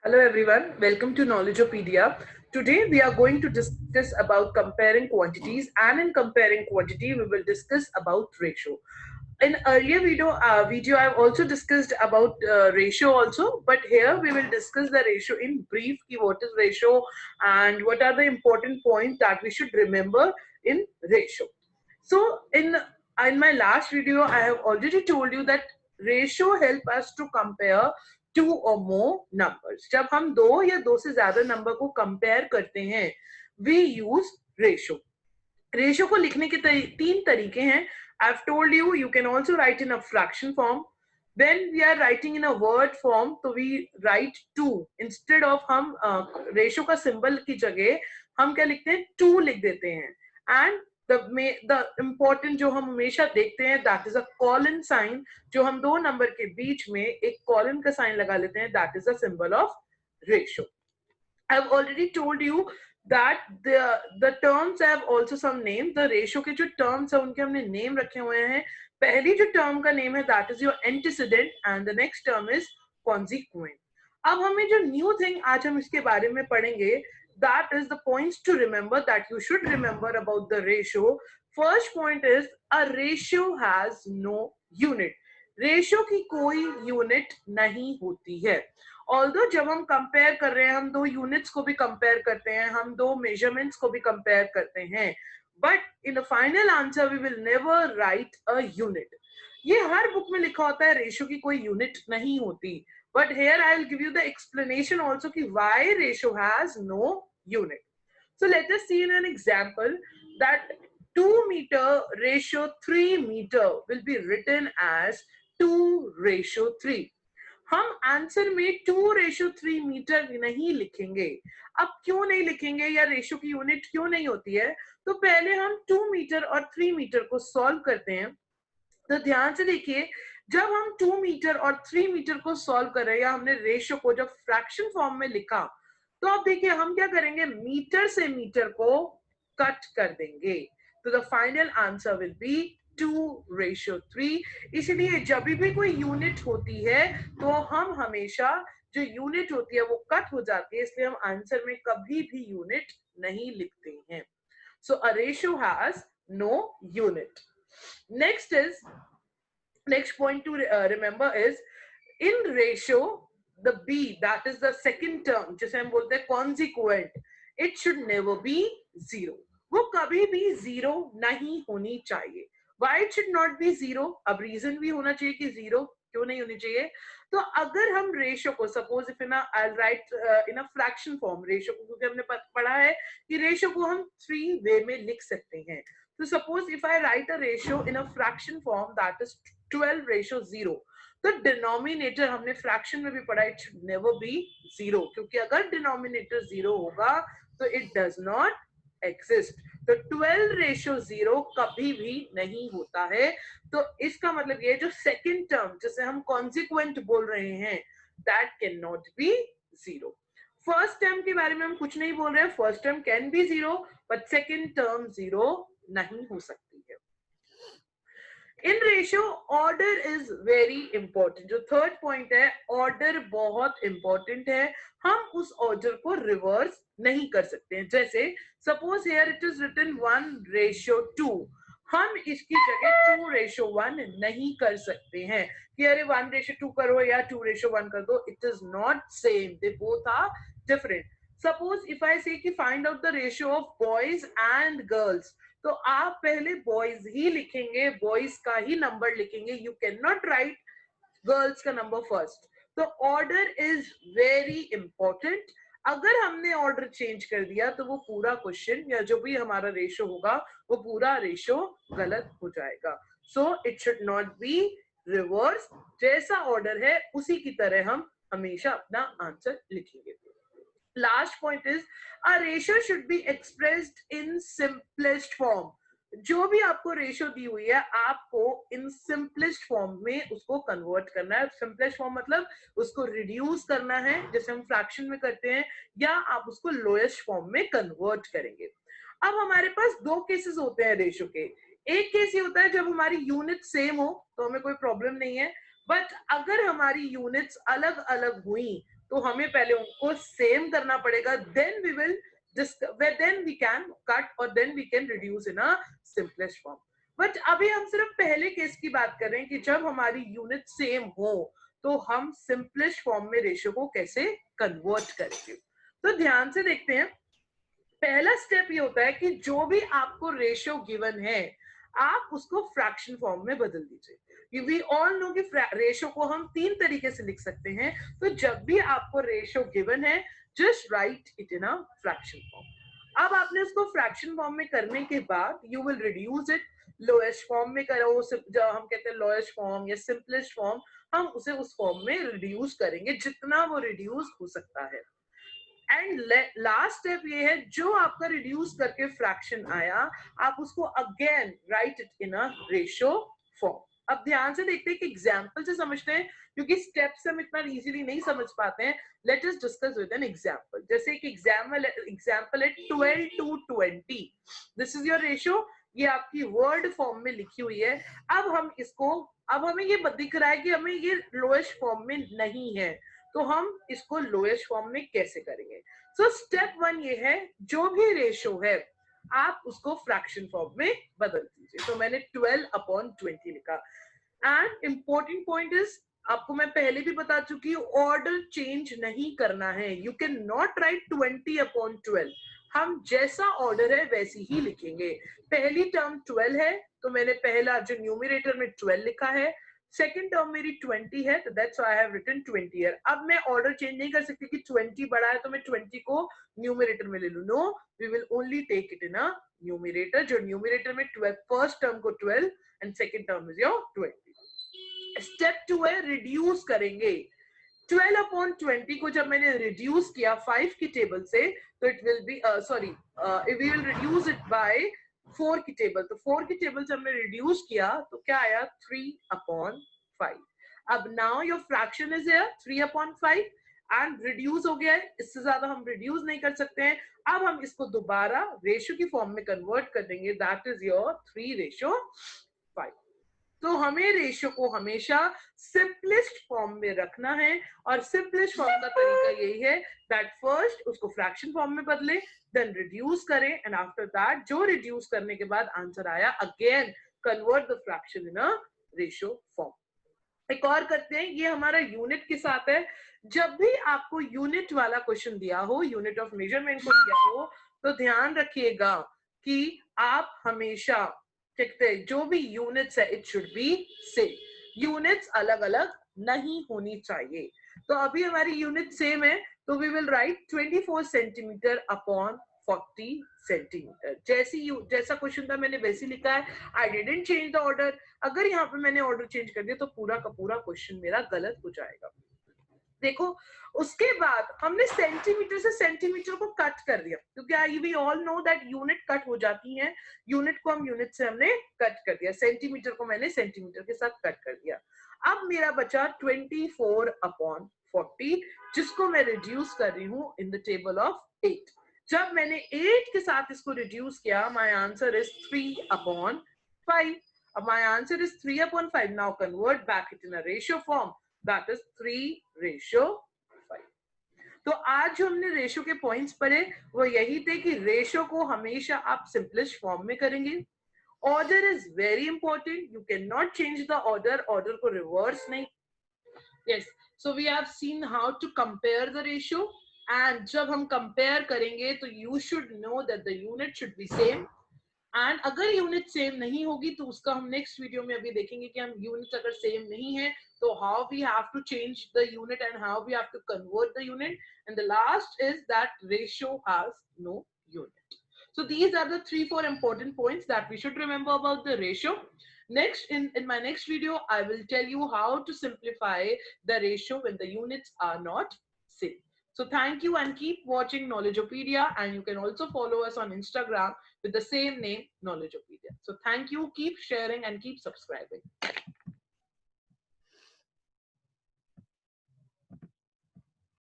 Hello everyone, welcome to Knowledgeopedia. Today we are going to discuss about comparing quantities, and in comparing quantity we will discuss about ratio. In earlier video I've also discussed about ratio also, but here we will discuss the ratio in brief. What is ratio and what are the important points that we should remember in ratio. So in my last video I have already told you that ratio help us to compare two और more numbers. जब हम दो या दो से ज्यादा number को compare करते हैं वी यूज रेशो. रेशो को लिखने के तीन तरीके हैं. I've told you you can also write in a fraction form. When we are writing in a word form तो we write 2 instead of हम रेशो का सिंबल की जगह हम क्या लिखते हैं 2 लिख देते हैं. And the important जो हम हमेशा देखते हैं that is a colon sign. जो हम दो नंबर के बीच में एक colon का साइन लगा लेते हैं that is a symbol of ratio. I've already told you that the terms have also some name. The ratio के जो terms है उनके हमने name रखे हुए हैं. पहली जो term का name है that is your antecedent and the next term is consequent. अब हमें जो new thing आज हम इसके बारे में पढ़ेंगे that is the points to remember that you should remember about the ratio. First point is a ratio has no unit. Ratio की कोई यूनिट नहीं होती है. ऑल्दो जब हम कंपेयर कर रहे हैं हम दो यूनिट्स को भी कंपेयर करते हैं, हम दो मेजरमेंट्स को भी कंपेयर करते हैं, but in the final answer we will never write a unit. ये हर बुक में लिखा होता है रेशियो की कोई यूनिट नहीं होती, but here I will give you the explanation also कि why ratio has no unit. So let us see in an example that 2 meter ratio 3 meter will be written as 2:3. हम answer में 2:3 metre नहीं लिखेंगे. अब क्यों नहीं लिखेंगे या रेशियो की यूनिट क्यों नहीं होती है? तो पहले हम 2 मीटर और 3 मीटर को सॉल्व करते हैं. तो ध्यान से देखिए, जब हम 2 मीटर और 3 मीटर को सॉल्व कर रहे हैं या हमने रेशियो को जब फ्रैक्शन फॉर्म में लिखा तो आप देखिए हम क्या करेंगे, मीटर से मीटर को कट कर देंगे. तो the final answer will be 2:3. इसलिए जब भी कोई यूनिट होती है तो हम हमेशा जो यूनिट होती है वो कट हो जाती है, इसलिए हम आंसर में कभी भी यूनिट नहीं लिखते हैं. So a ratio has no unit. Next point to remember is in ratio the b, that is the second term जिसे हम बोलते हैं consequent, it should never be zero. वो कभी भी जीरो नहीं होनी चाहिए. Why it should not be zero? अब रीजन भी होना चाहिए कि जीरो क्यों नहीं होनी चाहिए. तो अगर हम रेशियो को suppose if in I right in a fraction form, ratio को क्योंकि हमने पढ़ा है कि रेशियो को हम 3 वे में लिख सकते हैं. तो suppose if I right a ratio in a fraction form that is 12:0, तो डिनोमिनेटर हमने फ्रैक्शन में भी पढ़ा it should never be zero, क्योंकि अगर डिनोमिनेटर जीरो होगा तो इट डज नॉट एग्जिस्ट. तो 12:0 कभी भी नहीं होता है. तो इसका मतलब ये जो सेकंड टर्म जिसे हम कॉन्सिक्वेंट बोल रहे हैं that can not be zero. First term के बारे में हम कुछ नहीं बोल रहे हैं, first term can be zero but second term zero नहीं हो सकती है. In ratio order is very important. जो थर्ड पॉइंट है, ऑर्डर बहुत इंपॉर्टेंट है. हम उस ऑर्डर को रिवर्स नहीं कर सकते हैं. जैसे suppose here it is written 1:2, हम इसकी जगह 2:1 नहीं कर सकते हैं कि अरे 1:2 करो या 2:1 कर दो. It is not same, they both are different. Suppose if I say कि find out the ratio of boys and girls, तो आप पहले बॉयज ही लिखेंगे, बॉयज का ही नंबर लिखेंगे. You can not write girls का नंबर फर्स्ट. तो ऑर्डर इज वेरी इंपॉर्टेंट. अगर हमने ऑर्डर चेंज कर दिया तो वो पूरा क्वेश्चन या जो भी हमारा रेशो होगा वो पूरा रेशो गलत हो जाएगा. So it should not be reverse. जैसा ऑर्डर है उसी की तरह हम हमेशा अपना आंसर लिखेंगे. Last point is a ratio should be expressed in simplest form. जो भी आपको रेशियो दी हुई है आपको इन सिंपलेस्ट फॉर्म में उसको कन्वर्ट करना है. सिंपलेस्ट फॉर्म मतलब उसको रिड्यूस करना है जैसे हम फ्रैक्शन में करते हैं, या आप उसको लोएस्ट फॉर्म में कन्वर्ट करेंगे. अब हमारे पास दो केसेस होते हैं रेशियो के. एक केस ये होता है जब हमारी यूनिट सेम हो तो हमें कोई प्रॉब्लम नहीं है, बट अगर हमारी यूनिट्स अलग अलग हुई तो हमें पहले उनको सेम करना पड़ेगा, then we can cut or then we can reduce in a simplest form. But अभी हम सिर्फ पहले केस की बात कर रहे हैं कि जब हमारी यूनिट सेम हो तो हम सिंपलेस्ट फॉर्म में रेशियो को कैसे कन्वर्ट करेंगे। तो ध्यान से देखते हैं, पहला स्टेप ये होता है कि जो भी आपको रेशियो गिवन है आप उसको फ्रैक्शन फॉर्म में बदल दीजिए। वी ऑल नो कि रेशियो को हम तीन तरीके से लिख सकते हैं, तो जब भी आपको रेशियो गिवन है just right it in a fraction form. अब आपने उसको फ्रैक्शन फॉर्म में करने के बाद you will reduce it lowest form में करो, जब हम कहते हैं लोएस्ट फॉर्म या सिंपलेस्ट फॉर्म, हम उसे उस फॉर्म में रिड्यूस करेंगे जितना वो रिड्यूस हो सकता है। एंड लास्ट स्टेप ये है, जो आपका रिड्यूस करके फ्रैक्शन आया आप उसको again right it in a ratio form. अब ध्यान से देखते हैं कि एग्जांपल से समझते हैं, क्योंकि स्टेप्स हम इतना इजीली नहीं समझ पाते हैं। Let us discuss with an example. जैसे एक एग्जांपल है 12 to 20, this is your ratio, ये आपकी वर्ड फॉर्म में लिखी हुई है। अब हमें ये दिख रहा है कि हमें ये लोएस्ट फॉर्म में नहीं है, तो हम इसको लोएस्ट फॉर्म में कैसे करेंगे। सो स्टेप 1 ये है, जो भी रेशियो है आप उसको फ्रैक्शन फॉर्म में बदल दीजिए। तो मैंने 12/20 लिखा। एंड इंपॉर्टेंट पॉइंट इज, आपको मैं पहले भी बता चुकी हूँ, ऑर्डर चेंज नहीं करना है। यू कैन नॉट राइट 20/12, हम जैसा ऑर्डर है वैसी ही लिखेंगे। पहली टर्म 12 है तो मैंने पहला जो न्यूमरेटर में 12 लिखा है, सेकेंड टर्म मेरी 20 है तो that's why I have written 20 here. अब मैं ऑर्डर चेंज नहीं कर सकती कि 20 बड़ा है तो मैं 20 को न्यूमरेटर में ले लूं। No, we will only take it in a numerator. जो न्यूमरेटर में 12, फर्स्ट टर्म को 12 and second term is your 20। Step 2 है रिड्यूस करेंगे। 12/20 को जब मैंने रिड्यूस किया 5 की टेबल से, तो it will be we will reduce it by 4 की टेबल। तो 4 की टेबल से हमने रिड्यूस किया तो क्या आया 3/5। अब now your fraction is here 3/5 and reduce हो गया है, इससे ज्यादा हम रिड्यूस नहीं कर सकते हैं। अब हम इसको दोबारा रेशियो की फॉर्म में कन्वर्ट कर देंगे, दैट इज योर 3/5। तो हमें रेशियो को हमेशा सिंपलेस्ट फॉर्म में रखना है, और सिंपलेस्ट फॉर्म का तरीका यही है दैट फर्स्ट उसको फ्रैक्शन फॉर्म में बदले, देन रिड्यूस करें, एंड आफ्टर दैट जो रिड्यूस करने के बाद आंसर आया again convert the fraction in a ratio form. एक और करते हैं, ये हमारा यूनिट के साथ है। जब भी आपको यूनिट वाला क्वेश्चन दिया हो, यूनिट ऑफ मेजरमेंट को दिया हो, तो ध्यान रखिएगा कि आप हमेशा देखते हैं जो भी यूनिट्स है it should be same, units अलग अलग नहीं होनी चाहिए। तो अभी हमारी यूनिट सेम है तो we will write 24 centimetre upon 40 centimetre. जैसा क्वेश्चन था मैंने वैसे लिखा है, I didn't change the order. अगर यहाँ पे मैंने ऑर्डर चेंज कर दिया तो पूरा का पूरा क्वेश्चन मेरा गलत हो जाएगा। देखो, उसके बाद हमने सेंटीमीटर से सेंटीमीटर को कट कर दिया, क्योंकि we all know that unit cut हो जाती है। यूनिट को हम यूनिट से हमने कट कर दिया, सेंटीमीटर को मैंने सेंटीमीटर के साथ कट कर दिया। अब मेरा बचा 24/40, जिसको मैं रिड्यूस कर रही हूँ इन द टेबल ऑफ 8। जब मैंने 8 के साथ इसको रिड्यूस किया, माय आंसर इज 3/5। अब my answer is 3/5। Now convert back it in a ratio form, that is 3/5। तो आज जो हमने रेशियो के पॉइंट्स पढ़े वो यही थे कि रेशियो को हमेशा आप सिंपलेस्ट फॉर्म में करेंगे। Order is very important, you can not change the order, order को रिवर्स नहीं। Yes, so we have seen how to compare the ratio, and जब हम कंपेयर करेंगे तो you should know that the unit should be same. And अगर unit same नहीं होगी तो उसका हम नेक्स्ट वीडियो में अभी देखेंगे कि हम यूनिट अगर सेम नहीं है तो how we have to change the unit and how we have to convert the unit. And the last is that ratio has no unit. So these are the 3-4 important points that we should remember about the ratio. Next, in my next video, I will tell you how to simplify the ratio when the units are not same. So thank you and keep watching Knowledgeopedia, and you can also follow us on Instagram with the same name, Knowledgeopedia. So thank you, keep sharing and keep subscribing.